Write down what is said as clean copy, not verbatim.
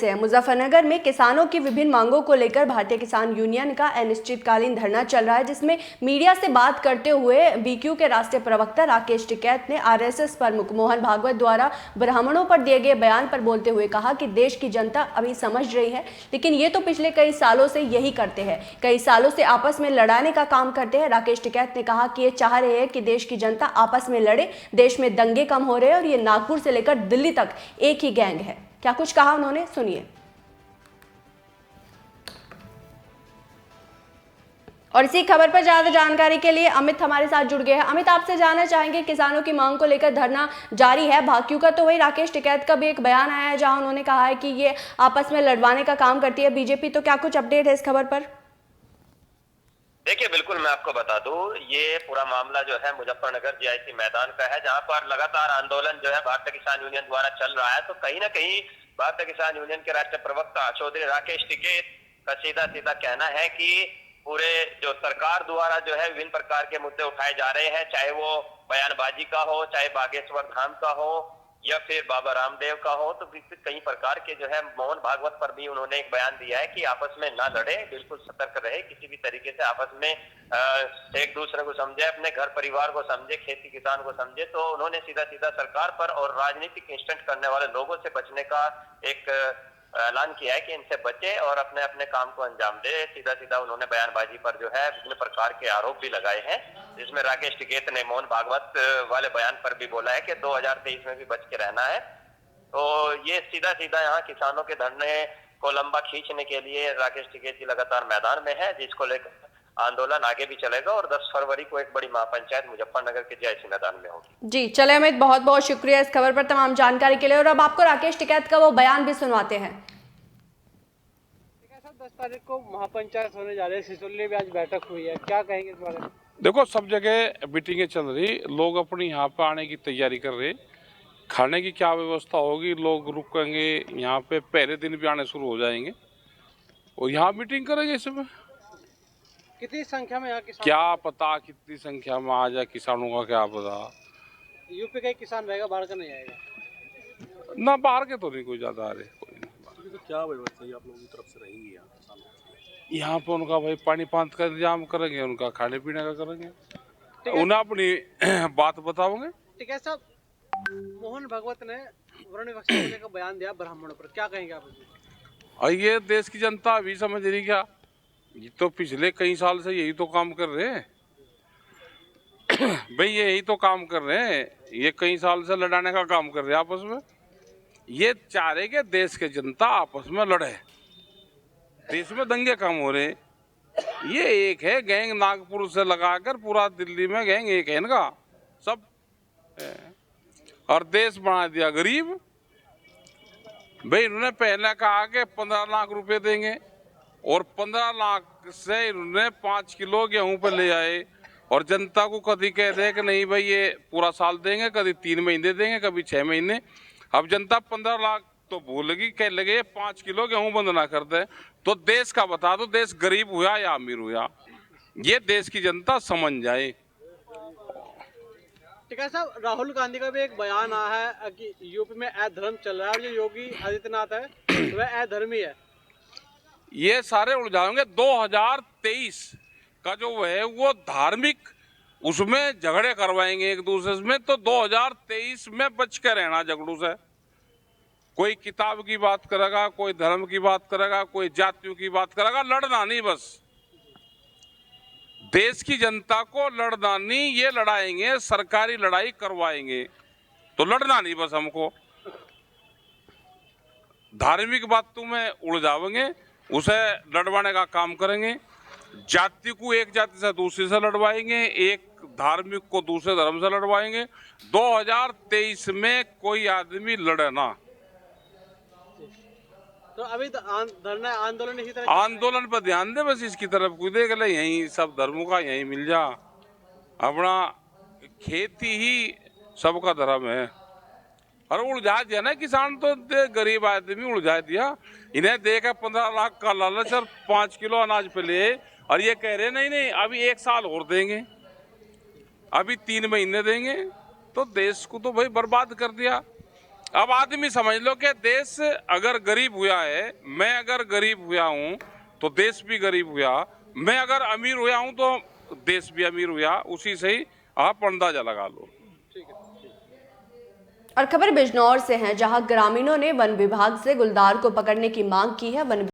मुजफ्फरनगर में किसानों की विभिन्न मांगों को लेकर भारतीय किसान यूनियन का अनिश्चितकालीन धरना चल रहा है, जिसमें मीडिया से बात करते हुए बीक्यू के राष्ट्रीय प्रवक्ता राकेश टिकैत ने आरएसएस प्रमुख मोहन भागवत द्वारा ब्राह्मणों पर दिए गए बयान पर बोलते हुए कहा कि देश की जनता अभी समझ रही है, लेकिन ये तो पिछले कई सालों से यही करते हैं, कई सालों से आपस में लड़ाने का काम करते हैं। राकेश टिकैत ने कहा कि ये चाह रहे हैं कि देश की जनता आपस में लड़े, देश में दंगे कम हो रहे हैं और ये नागपुर से लेकर दिल्ली तक एक ही गैंग है। क्या कुछ कहा उन्होंने, सुनिए। और इसी खबर पर ज्यादा जानकारी के लिए अमित हमारे साथ जुड़ गए हैं। अमित, आपसे जानना चाहेंगे, किसानों की मांग को लेकर धरना जारी है, भाकियू का तो वही राकेश टिकैत का भी एक बयान आया है जहां उन्होंने कहा है कि ये आपस में लड़वाने का काम करती है बीजेपी, तो क्या कुछ अपडेट है इस खबर पर? देखिए, बिल्कुल मैं आपको बता दूं, ये पूरा मामला जो है मुजफ्फरनगर जीआईसी मैदान का है, जहां पर लगातार आंदोलन जो है भारतीय किसान यूनियन द्वारा चल रहा है। तो कहीं ना कहीं भारतीय किसान यूनियन के राष्ट्रीय प्रवक्ता चौधरी राकेश टिकैत का सीधा सीधा कहना है कि पूरे जो सरकार द्वारा जो है विभिन्न प्रकार के मुद्दे उठाए जा रहे हैं, चाहे वो बयानबाजी का हो, चाहे बागेश्वर धाम का हो या फिर बाबा रामदेव का हो, तो कई प्रकार के जो है मोहन भागवत पर भी उन्होंने एक बयान दिया है कि आपस में ना लड़े, बिल्कुल सतर्क रहे, किसी भी तरीके से आपस में एक दूसरे को समझे, अपने घर परिवार को समझे, खेती किसान को समझे। तो उन्होंने सीधा सीधा सरकार पर और राजनीतिक इंस्टेंट करने वाले लोगों से बचने का एक ऐलान किया है कि इनसे बचे और अपने अपने काम को अंजाम दे। सीधा सीधा उन्होंने बयानबाजी पर जो है विभिन्न प्रकार के आरोप भी लगाए हैं, जिसमें राकेश टिकैत ने मोहन भागवत वाले बयान पर भी बोला है कि 2023 में भी बच के रहना है। तो ये सीधा सीधा यहाँ किसानों के धरने को लंबा खींचने के लिए राकेश टिकैत जी लगातार मैदान में है, जिसको लेकर आंदोलन आगे भी चलेगा और 10 फरवरी को एक बड़ी महापंचायत मुजफ्फरनगर के जीआईसी मैदान में होगी। जी चले अमित, बहुत बहुत शुक्रिया इस खबर पर तमाम जानकारी के लिए। और अब आपको राकेश टिकैत का वो बयान भी सुनवाते हैं। 10 तारीख को महापंचायत होने जा रही है, सिसोली में आज बैठक हुई है, क्या कहेंगे इस बारे में? देखो, सब जगह मीटिंगें चल रही, लोग अपनी यहाँ पे आने की तैयारी कर रहे। खाने की क्या व्यवस्था होगी, लोग रुकेंगे यहाँ पे, पहले दिन भी आने शुरू हो जाएंगे और यहाँ मीटिंग करेंगे। इसमें कितनी संख्या में यहाँ किसान? क्या पता कितनी संख्या में आ जाए, किसानों का क्या पता। यूपी का ही किसान रहेगा, बाहर का नहीं आएगा ना, बाहर के तो नहीं कोई ज्यादा आ रहे। तो क्या व्यवस्था आप लोगों की तरफ से रहेंगी यहाँ किसानों की? यहाँ पे उनका भाई पानी पानी का इंतजाम करेंगे, उनका खाने पीने का करेंगे, उन्हें अपनी बात बताओगे। ठीक है साहब, मोहन भागवत ने वर्ण विवक्षा देने का बयान दिया ब्राह्मणों पर, क्या कहेंगे आप? और ये देश की जनता अभी समझ रही क्या? ये तो पिछले कई साल से यही तो काम कर रहे हैं भाई, यही तो काम कर रहे हैं, ये कई साल से लड़ाने का काम कर रहे हैं आपस में। ये चाह रहे कि देश के जनता आपस में लड़े, देश में दंगे कम हो रहे। ये एक है गैंग, नागपुर से लगाकर पूरा दिल्ली में गैंग एक है इनका सब, और देश बना दिया गरीब। भाई इन्होंने पहले कहा कि 15 लाख रुपए देंगे और 15 लाख से इन्होंने 5 किलो गेहूं पे ले आए और जनता को कभी कह दे कि नहीं भाई ये पूरा साल देंगे, कभी 3 महीने देंगे, कभी 6 महीने। अब जनता 15 लाख तो भूलेगी, कह लगे 5 किलो गेहूं बंद ना कर दे। तो देश का बता दो, देश गरीब हुआ या अमीर हुआ, ये देश की जनता समझ जाए। ठीक है साहब, राहुल गांधी का भी एक बयान आया है कि यूपी में अधर्म चल रहा है और जो योगी आदित्यनाथ है वह अधर्मी है। ये सारे उलझाएंगे। 2023 का जो है वो धार्मिक, उसमें झगड़े करवाएंगे एक दूसरे में। तो 2023 में बच के रहना झगड़ों से। कोई किताब की बात करेगा, कोई धर्म की बात करेगा, कोई जातियों की बात करेगा, लड़ना नहीं, बस देश की जनता को लड़ना नहीं, ये लड़ाएंगे, सरकारी लड़ाई करवाएंगे, तो लड़ना नहीं बस हमको। धार्मिक बातों में उलझावेंगे, उसे लड़वाने का काम करेंगे। जाति को एक जाति से दूसरी से लड़वाएंगे, एक धार्मिक को दूसरे धर्म से लड़वाएंगे। 2023 में कोई आदमी लड़े ना। तो अभी धरना आंदोलन इसी तरह आंदोलन पर ध्यान दे बस, इसकी तरफ कोई देख ले, यही सब धर्मों का यही मिल जा। अपना खेती ही सबका धर्म है। और उलझा दिया ना किसान, तो गरीब आदमी उलझा दिया। इन्हें देखा 15 लाख का लालच और 5 किलो अनाज पे ले, और ये कह रहे नहीं नहीं अभी 1 साल और देंगे, अभी 3 महीने देंगे। तो देश को तो भाई बर्बाद कर दिया। अब आदमी समझ लो कि देश अगर गरीब हुआ है, मैं अगर गरीब हुआ हूं तो देश भी गरीब हुआ, मैं अगर अमीर हुआ हूं तो देश भी अमीर हुआ। उसी से ही आप अंदाजा लगा लो। और खबर बिजनौर से है, जहां ग्रामीणों ने वन विभाग से गुलदार को पकड़ने की मांग की है। वन